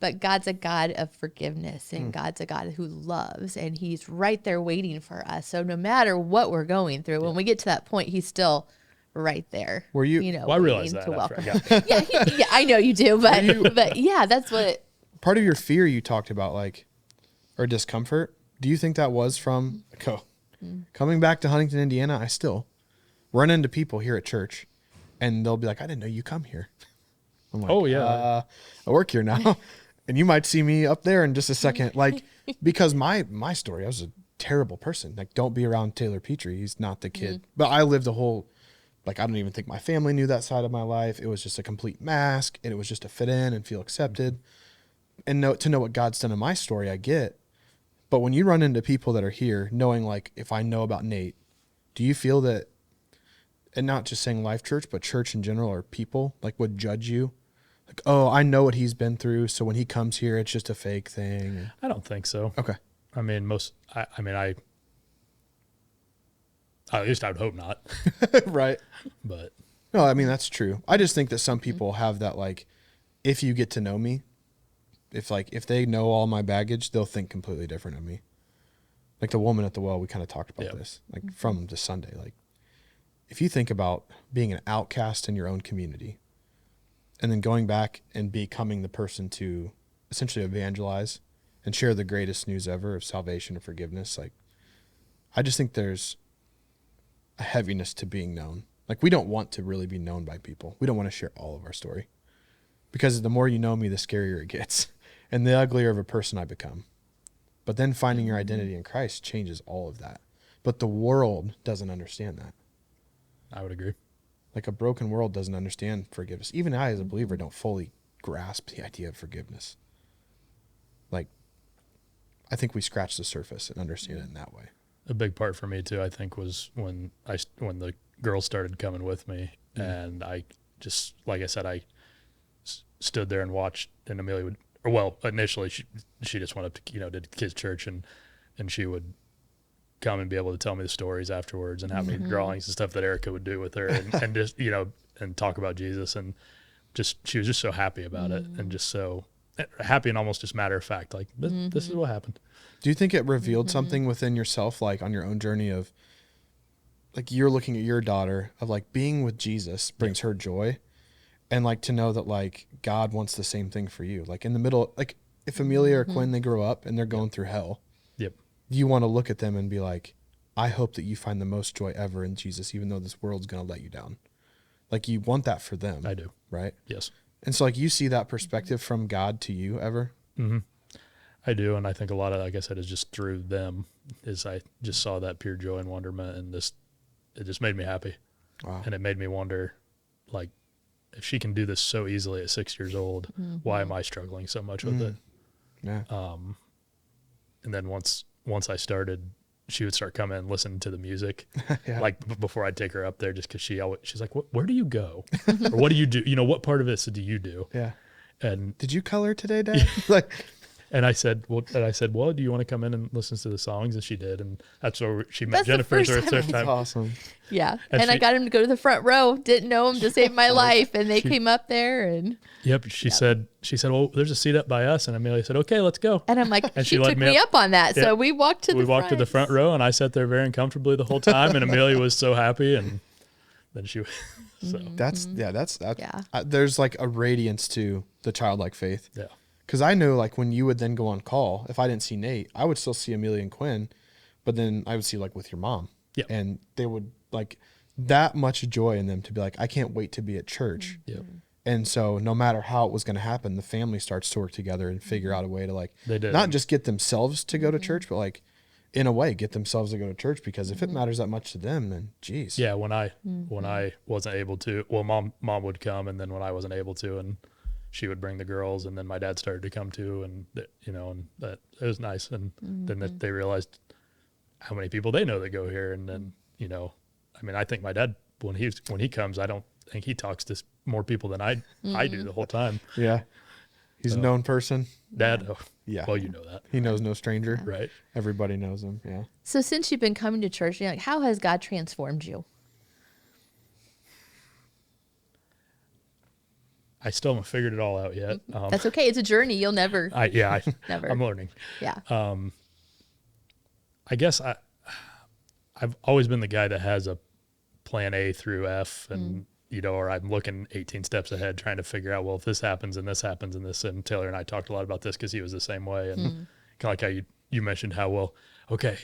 but God's a God of forgiveness, and God's a God who loves, and he's right there waiting for us. So no matter what we're going through, when we get to that point, he's still right there. Were you- Well, I realized waiting that to after welcome. I got Yeah, I know you do, but yeah, that's what. Part of your fear you talked about, like, or discomfort, do you think that was from coming back to Huntington, Indiana? I still run into people here at church and they'll be like, I didn't know you come here. I'm like, Oh, yeah. I work here now. And you might see me up there in just a second. Like, because my story, I was a terrible person. Like, don't be around Taylor Petrie. He's not the kid. But I lived a whole, like, I don't even think my family knew that side of my life. It was just a complete mask, and it was just to fit in and feel accepted. And to know what God's done in my story, I get. But when you run into people that are here, knowing, like, if I know about Nate, do you feel that, and not just saying Life Church, but church in general, or people, like, would judge you? Like, oh, I know what he's been through, so when he comes here, it's just a fake thing. I don't think so. Okay. I mean, at least I would hope not. Right. But No, I mean, that's true. I just think that some people have that, like, if you get to know me, if they know all my baggage, they'll think completely different of me. Like the woman at the well, we kind of talked about this, like from this Sunday. Like, if you think about being an outcast in your own community and then going back and becoming the person to essentially evangelize and share the greatest news ever of salvation and forgiveness, like, I just think there's a heaviness to being known. Like, we don't want to really be known by people. We don't want to share all of our story, because the more you know me, the scarier it gets and the uglier of a person I become. But then finding your identity in Christ changes all of that. But the world doesn't understand that. I would agree. Like, a broken world doesn't understand forgiveness. Even I, as a believer, don't fully grasp the idea of forgiveness. Like, I think we scratch the surface and understand it in that way. A big part for me too, I think, was when the girls started coming with me, and I just, like I said, I stood there and watched, and Amelia would, or well, initially she just went up to, did kids church, and she would come and be able to tell me the stories afterwards and have me drawings and stuff that Erica would do with her, and just, and talk about Jesus, and just, she was just so happy about it, and just so happy and almost just matter of fact, like this is what happened. Do you think it revealed something within yourself, like on your own journey of, like, you're looking at your daughter, of like being with Jesus brings her joy, and like to know that like God wants the same thing for you, like in the middle, like if Amelia or Quinn, they grow up and they're going through hell, you want to look at them and be like, I hope that you find the most joy ever in Jesus, even though this world's going to let you down. Like, you want that for them. I do. Right? Yes. And so, like, you see that perspective from God to you ever? Mm-hmm. I do. And I think a lot of, like I said, is just through them, is I just saw that pure joy and wonderment, and it just made me happy. Wow. And it made me wonder, like, if she can do this so easily at 6 years old, why am I struggling so much with it? Yeah. And then once I started, she would start coming and listen to the music, like before I'd take her up there, just because she's like, where do you go? Or what do you do? What part of this do you do? Yeah. And did you color today, Dad? Like, and I said, well, do you want to come in and listen to the songs? And she did. And that's where she met Jennifer. That's awesome. Yeah. And I got him to go to the front row. Didn't know him to save my life. And they came up there and. Yep. She said, well, there's a seat up by us. And Amelia said, okay, let's go. And I'm like, and she took me up on that. So we walked to the front row, and I sat there very uncomfortably the whole time. And Amelia was so happy. And then she, so. That's. There's like a radiance to the childlike faith. Yeah. Because I know, like, when you would then go on call, if I didn't see Nate, I would still see Amelia and Quinn, but then I would see, like, with your mom. Yeah. And they would, like, that much joy in them to be like, I can't wait to be at church. Yep. And so no matter how it was going to happen, the family starts to work together and figure out a way to, like, they did. Not just get themselves to go to church, but, like, in a way, get themselves to go to church, because if it matters that much to them, then geez. Yeah. When I wasn't able to, well, mom would come, and then when I wasn't able to, and she would bring the girls, and then my dad started to come too, and and that it was nice. And then that they realized how many people they know that go here. And then, I mean, I think my dad, when he comes, I don't think he talks to more people than I do the whole time. Yeah. He's a known person. Dad. Oh, yeah. Well, you know that. He knows no stranger. Right. Everybody knows him. Yeah. So since you've been coming to church, like, how has God transformed you? I still haven't figured it all out yet. That's okay. It's a journey. You'll never. Never. I'm learning. Yeah. I guess I've always been the guy that has a plan A through F, and or I'm looking 18 steps ahead, trying to figure out, well, if this happens and this happens and this. And Taylor and I talked a lot about this because he was the same way, and kind of like how you mentioned how, well, okay,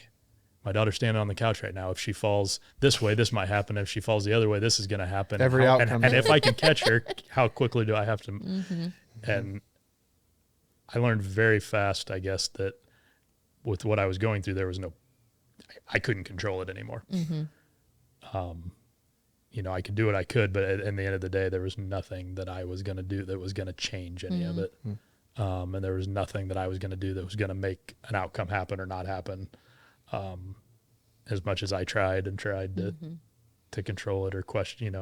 my daughter's standing on the couch right now. If she falls this way, this might happen. If she falls the other way, this is going to happen. Every outcome. And if I can catch her, how quickly do I have to? And I learned very fast, I guess, that with what I was going through, there was I couldn't control it anymore. I could do what I could, but at the end of the day, there was nothing that I was going to do that was going to change any of it. And there was nothing that I was going to do that was going to make an outcome happen or not happen. As much as I tried to control it, or question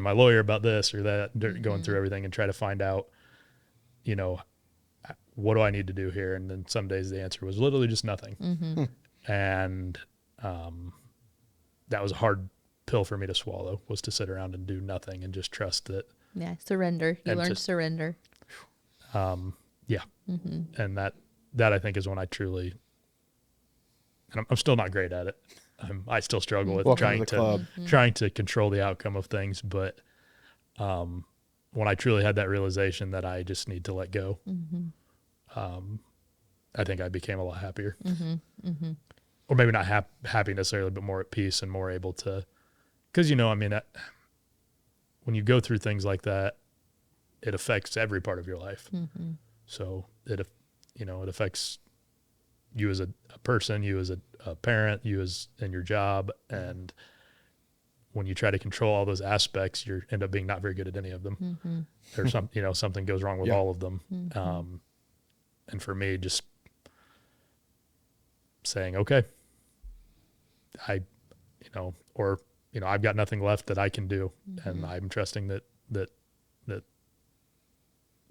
my lawyer about this or that, going through everything and try to find out, what do I need to do here? And then some days the answer was literally just nothing. And that was a hard pill for me to swallow, was to sit around and do nothing and just trust that. Yeah. Surrender. You learned to surrender. Yeah. And that I think is when I truly, and I'm still not great at it. I still struggle with Welcome to the club. trying to control the outcome of things. But when I truly had that realization that I just need to let go, I think I became a lot happier. Or maybe not happy necessarily, but more at peace and more able to, because, I mean, when you go through things like that, it affects every part of your life. So it affects you as a person, you as a parent, you as in your job. And when you try to control all those aspects, you end up being not very good at any of them. Or something goes wrong with all of them. And for me, just saying, okay, I've got nothing left that I can do, and I'm trusting that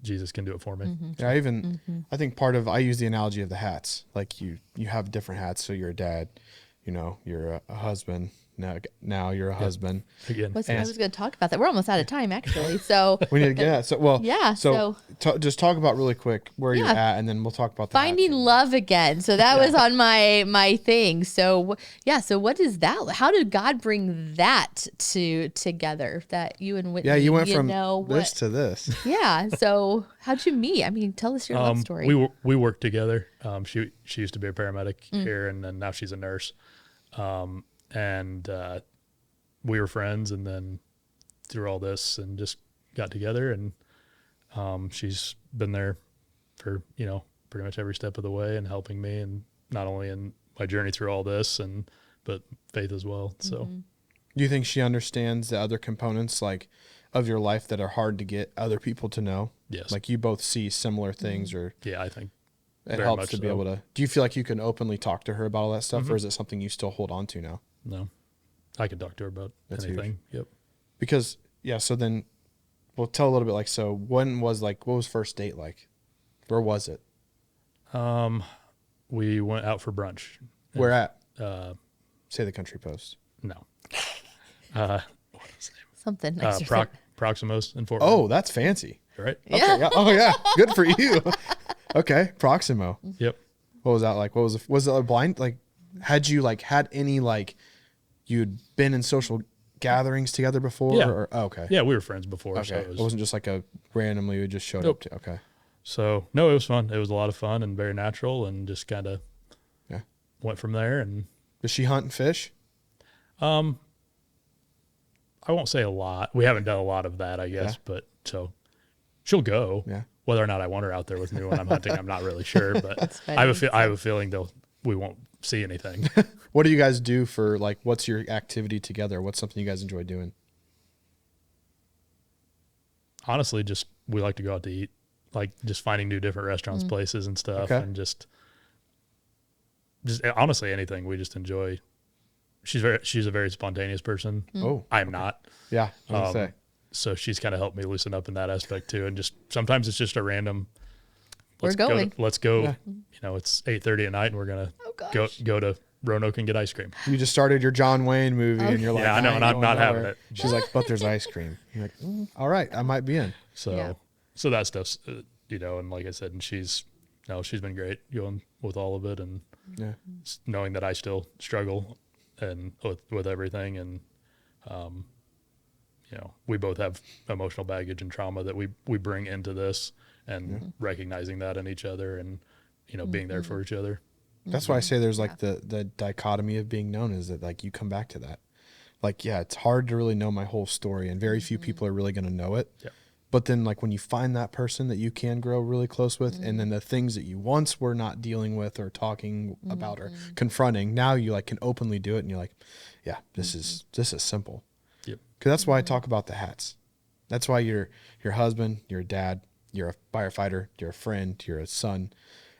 Jesus can do it for me. Yeah, I think I use the analogy of the hats. Like you have different hats. So you're a dad, you're a husband. Now you're a husband. Again, I was going to talk about that. We're almost out of time, actually. So we need to get just talk about really quick where you're at, and then we'll talk about the finding love again. So that was on my thing. So so what is that? How did God bring that together? That you and Whitney, you went from this to this. Yeah. So how'd you meet? I mean, tell us your love story. We worked together. She used to be a paramedic here, and then now she's a nurse. And we were friends, and then through all this and just got together, and she's been there for pretty much every step of the way and helping me, and not only in my journey through all this but faith as well. So do you think she understands the other components of your life that are hard to get other people to know? Yes. Like you both see similar things, or I think it helps to be able to. Do you feel like you can openly talk to her about all that stuff, or is it something you still hold on to now? No, I could talk to her about anything. Huge. Yep. Because so then we'll tell a little bit what was first date like? Where was it? We went out for brunch. Where at? Say the Country Post. No. What was the name? Something. Proximos in Fort. Oh, that's fancy. Right. Yeah. Okay, yeah. Oh yeah. Good for you. Okay. Proximo. Yep. What was that like? Was it a blind, had you had any you'd been in social gatherings together before? Yeah. Okay. Yeah, we were friends before. Okay. So It wasn't just a randomly we just showed up to. Okay. So no, it was fun. It was a lot of fun and very natural, and just kind of went from there. And does she hunt and fish? I won't say a lot. We haven't done a lot of that, I guess, but so she'll go. Yeah. Whether or not I want her out there with me when I'm hunting, I'm not really sure, but I have a feeling we won't see anything. What do you guys do for what's your activity together? What's something you guys enjoy doing? Honestly, we like to go out to eat, just finding new different restaurants, places and stuff. Okay. And just honestly anything. We just enjoy. She's a very spontaneous person. Oh, I'm not. Yeah. I was gonna say. So she's kind of helped me loosen up in that aspect too. And just sometimes it's just a random. Let's go. Yeah. It's 8:30 at night, and we're gonna go to Roanoke and get ice cream. You just started your John Wayne movie, and you're like, yeah, I know, and I'm not having it. She's like, but there's ice cream. You're like, all right, I might be in. So that stuff's and like I said, and she's been great going with all of it, and knowing that I still struggle and with everything, and we both have emotional baggage and trauma that we bring into this, and recognizing that in each other, and being there for each other. That's why I say there's the dichotomy of being known, is that you come back to that. It's hard to really know my whole story, and very few people are really going to know it. Yeah. But then when you find that person that you can grow really close with, and then the things that you once were not dealing with or talking about or confronting, now you can openly do it, and you're like, yeah, this is simple. Yep. Because that's why I talk about the hats. That's why you're your husband, you're a dad, you're a firefighter, you're a friend, you're a son.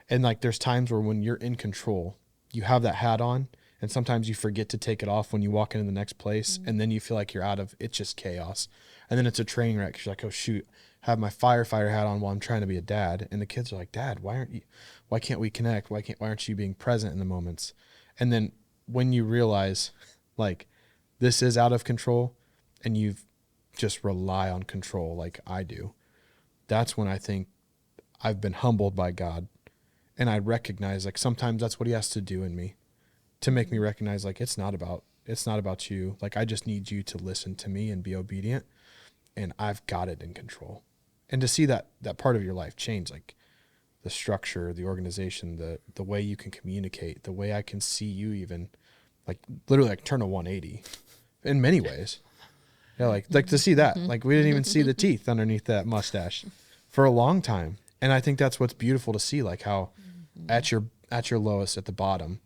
And there's times where when you're in control, you have that hat on, and sometimes you forget to take it off when you walk into the next place, and then you feel like you're it's just chaos. And then it's a train wreck. You're like, oh shoot, I have my firefighter hat on while I'm trying to be a dad. And the kids are like, Dad, why can't we connect? Why aren't you being present in the moments? And then when you realize this is out of control, and you've just rely on control like I do, that's when I think I've been humbled by God, and I recognize like sometimes that's what he has to do in me to make me recognize like it's not about you. Like I just need you to listen to me and be obedient, and I've got it in control. And to see that part of your life change, like the structure, the organization, the way you can communicate, the way I can see you even like literally like turn a 180 in many ways. Yeah, like to see that. Like we didn't even see the teeth underneath that mustache for a long time. And I think that's what's beautiful to see, like how at your lowest, at the bottom,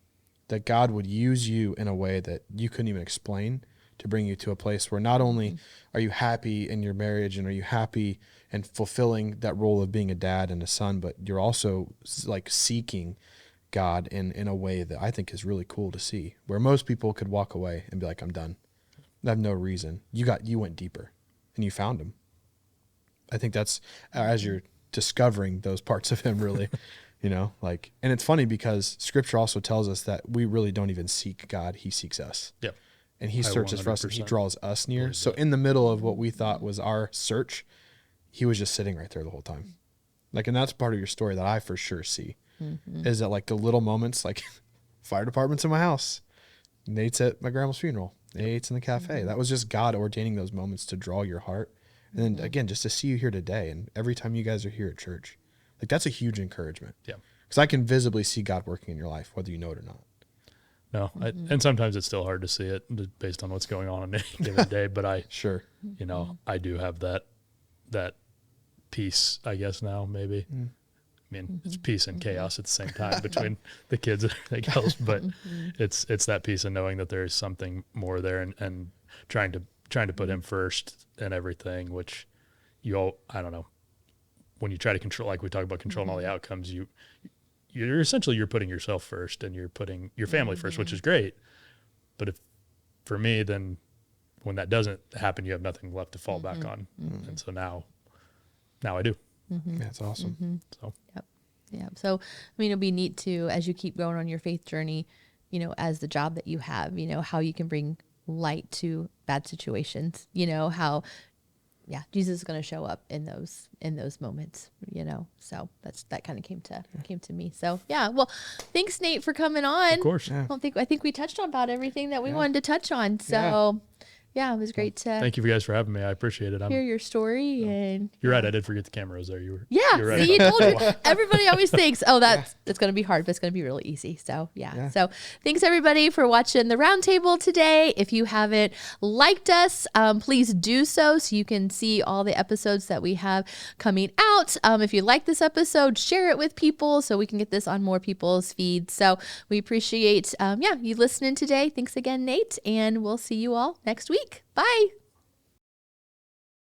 that God would use you in a way that you couldn't even explain to bring you to a place where not only are you happy in your marriage and are you happy and fulfilling that role of being a dad and a son, but you're also like seeking God in a way that I think is really cool to see, where most people could walk away and be like, I'm done. I have no reason. You went deeper and you found him. I think that's as you're discovering those parts of him, really, like, and it's funny because scripture also tells us that we really don't even seek God. He seeks us. Yep. And he searches for us and he draws us near. So that. in the middle of what we thought was our search, he was just sitting right there the whole time. Like, and that's part of your story that I for sure see is that like the little moments, like fire department's in my house. Nate's at my grandma's funeral. Nate's in the cafe. That was just God ordaining those moments to draw your heart. And then again, just to see you here today and every time you guys are here at church, like that's a huge encouragement. Yeah. Because I can visibly see God working in your life, whether you know it or not. No, and sometimes it's still hard to see it based on what's going on any given day. But I, Sure. I do have that peace, I guess now maybe. I mean, it's peace and chaos at the same time between the kids and everything else. But it's that peace of knowing that there is something more there and trying to put him first and everything, which I don't know, when you try to control, like we talk about controlling all the outcomes, you're essentially putting yourself first and you're putting your family first, which is great. But if for me, then when that doesn't happen, you have nothing left to fall back on. And so now I do. That's awesome. So, Yeah. So, I mean, it'll be neat to, as you keep going on your faith journey, as the job that you have, how you can bring light to bad situations, how, Jesus is going to show up in those moments, so that kind of came to me. So, well, thanks Nate for coming on. of course. Yeah. I think we touched on about everything that we wanted to touch on. So it was great to Thank you guys for having me. I appreciate it. hear your story. And You're right. I did forget the camera was there. You were right. See, you told you. Everybody always thinks, it's going to be hard, but it's going to be really easy. So, So thanks, everybody, for watching the roundtable today. If you haven't liked us, please do so you can see all the episodes that we have coming out. If you like this episode, share it with people so we can get this on more people's feeds. So we appreciate you listening today. Thanks again, Nate, and we'll see you all next week. Bye.